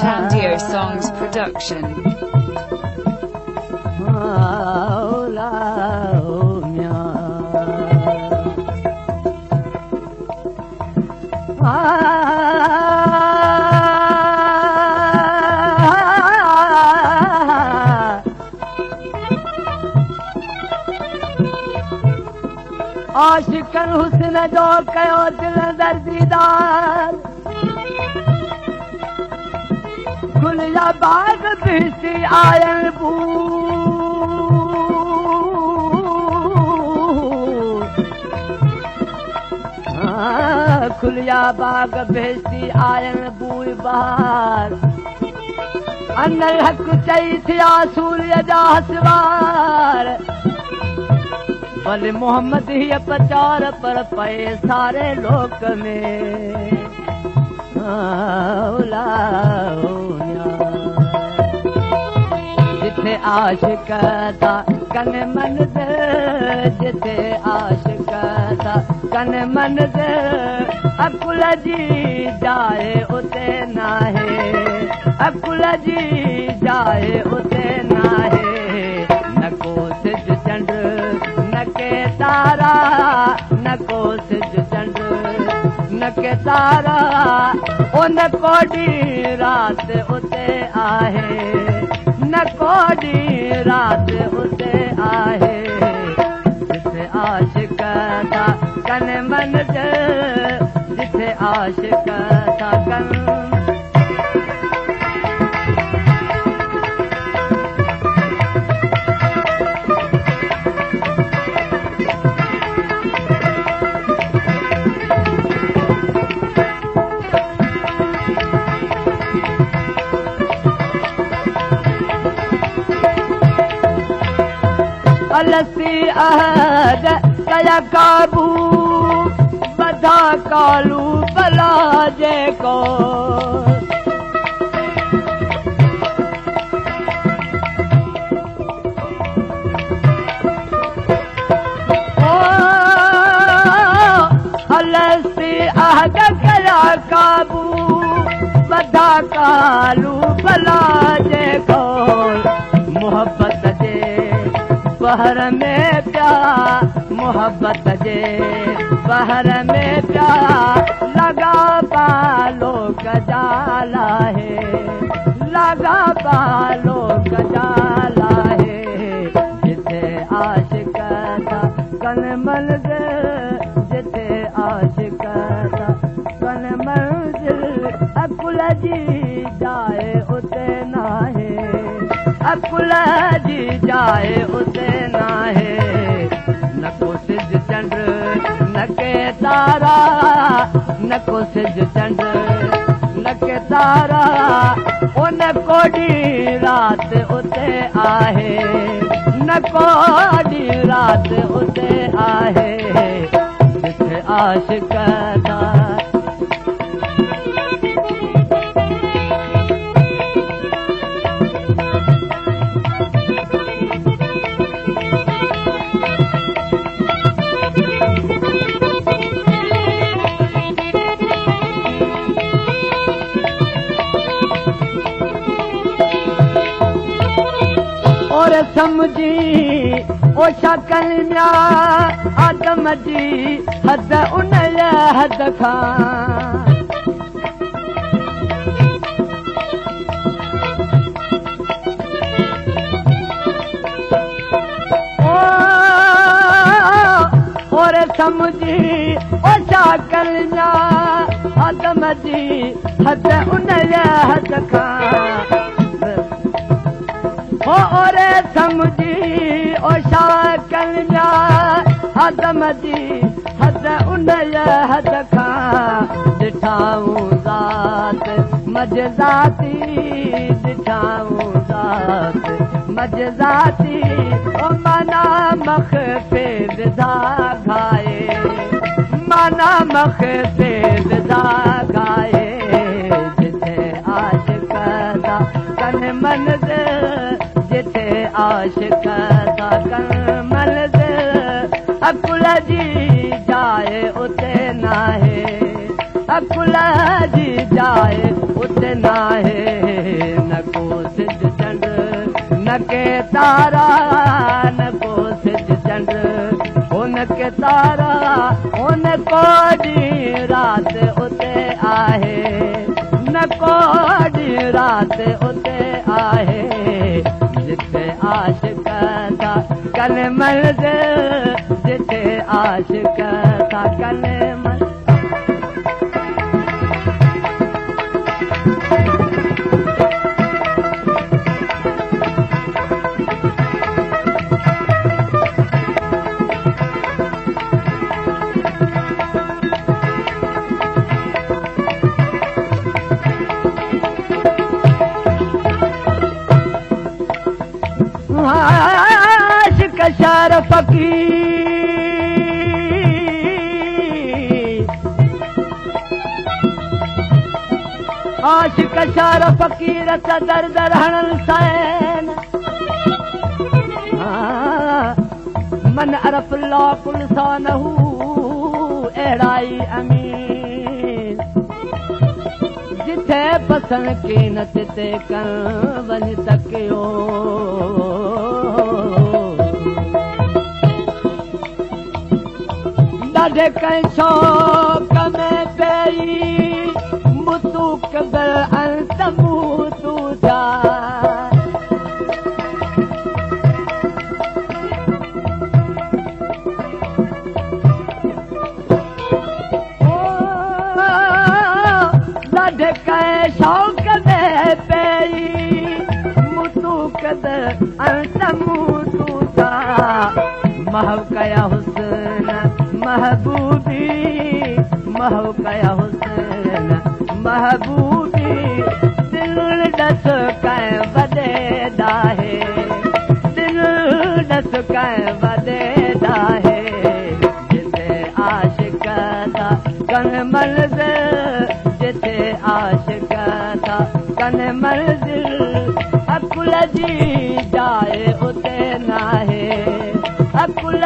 Chandio Songs production. आशिकन हुस्न जो कयो दिल दर्दीदार खुलिया बाग बिहसी आयल बू खुलिया बाग बिहसी आयल बूई बहार अनल हक चई थिया सूर्य जा हसवार भले मोहम्मद ही प्रचार पर पए सारे लोक में जिथे आशिक था कन मन दे जिथे आशिक था कन मन दे अकुल जी जाए उते नाहे अकुल जी जाए उते नाहे न को सिज चंड न के तारा न को सिज चंड न के तारा ओ न कोडी रात उते आहे न कोडी रात उते आहे जिथे आशिक था कन मन जे जिथे आशिक था कन अलसी अहद कया काबू बधा कालू बला जे को अलसी अहद कया काबू बधा कालू बला जे को मोहब्बत जे बहर में प्यार मोहब्बत जे बहर में प्यार लगा पालो गजाला है लगा पालो गजाला है जिथे आशिक था कन मन दे जिथे आशिक था कन मंजिल अकुल जी जाए उते नाहे अकुल जी जाए उते नाहे न को सिज चंड न के तारा न को सिज चंड न के तारा ओ न कोडी रात उते आहे न कोडी रात उते आहे जिथे आशिक था समझी ओ शकल म्या आदम जी हद उन हद खां और समझी ओ शकल म्या आदम जी हद उन हद खां और समझी ओ शाकल जा आदम जी हद उन हद खां ॾिठाऊं ज़ात मज़ाती ॾिठाऊं ज़ात मज़ाती ओ माना मख पे विधा घाए माना मख पे विधा घाए जिथे आशिक था कन मन दे जिथे आशिक था कन मन दे अकुल जी जाए उते नाहे अकुल जी जाए उते नाहे तारा न को सिज चंड हुनखे तारा हुन को ॾींहुं राति उते आहे न को ॾींहुं राति उते आहे जिथे आशिक़ था कनि मंज़िल जिथे आशिक़ था कनि आशिक़ शर फ़क़ीर आशिक़ शर फ़क़ीर सदर दर हणल सैन मन अरफ़ ला कुल सानहू अहिड़ाई अमीन जिथे पसंद कीनत ते कन वञ तकियो ॾाढे कंहिं शौक़ में पई मुतू कबल अंत मुतू जा ॾाढे कंहिं शौक़ में पई मुतू कबल अंत मुतू जा महव कया हुस्न महबूबी महव कया हुस्न महबूबी दिल ॾस कंहिं वॾे ॾाहे दिल ॾस कंहिं वॾे ॾाहे जिथे आशिक़ था कनि मंज़िल जिथे आशिक़ था कनि मंज़िल अकुल जी जाइ उते नाहे अकुल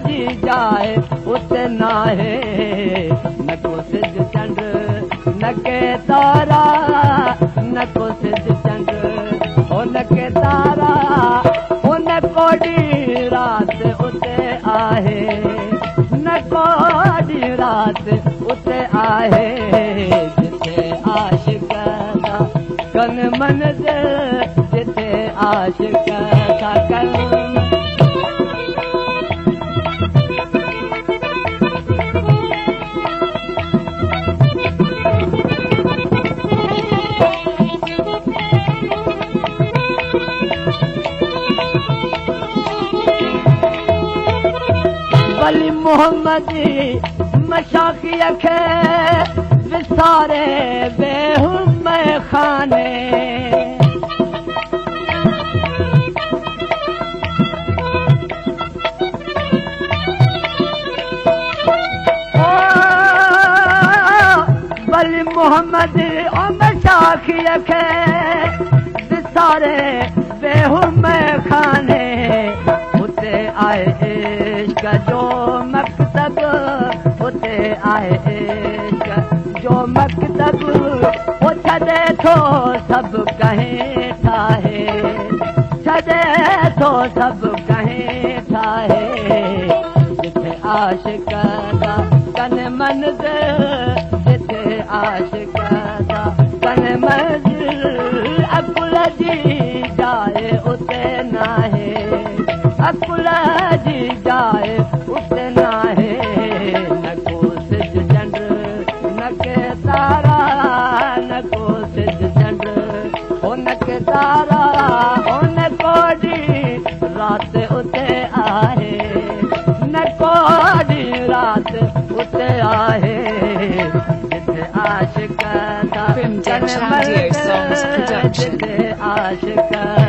जी जाइ उते नाहे न को सिज चंड न के तारा न को सिज चंड हुन के तारा हुन को ॾींहुं राति उते आहे न को ॾींहुं राति उते आहे जिथे आशिक़ था कनि मंज़िल जिथे आशिक़ था कनि वली मोहम्मद मशाक़ीअ खे विसारे बेहुम खाने वली मोहम्मद मशाक़ीअ खे विसारे बेहुम खाने उते आहे इश्क जो मकतब उते आहे इश्क जो मकतब वो छॾे थो सभु कहीं ठाहे छॾे थो सभु कहीं ठाहे जिथे आशिक़ था कनि मंज़िल जिथे आशिक़ था कनि मंज़िल अकुल जी जाइ उते नाहे अकुल जी जाइ उते नाहे न को सिज चंड न के तारा न को सिज चंड हुन के तारा हुन को ॾींहुं राति उते आहे न को ॾींहुं राति उते आहे जिथे आशिक़ था From Dutch Audio Songs Production. जिथे आशिक़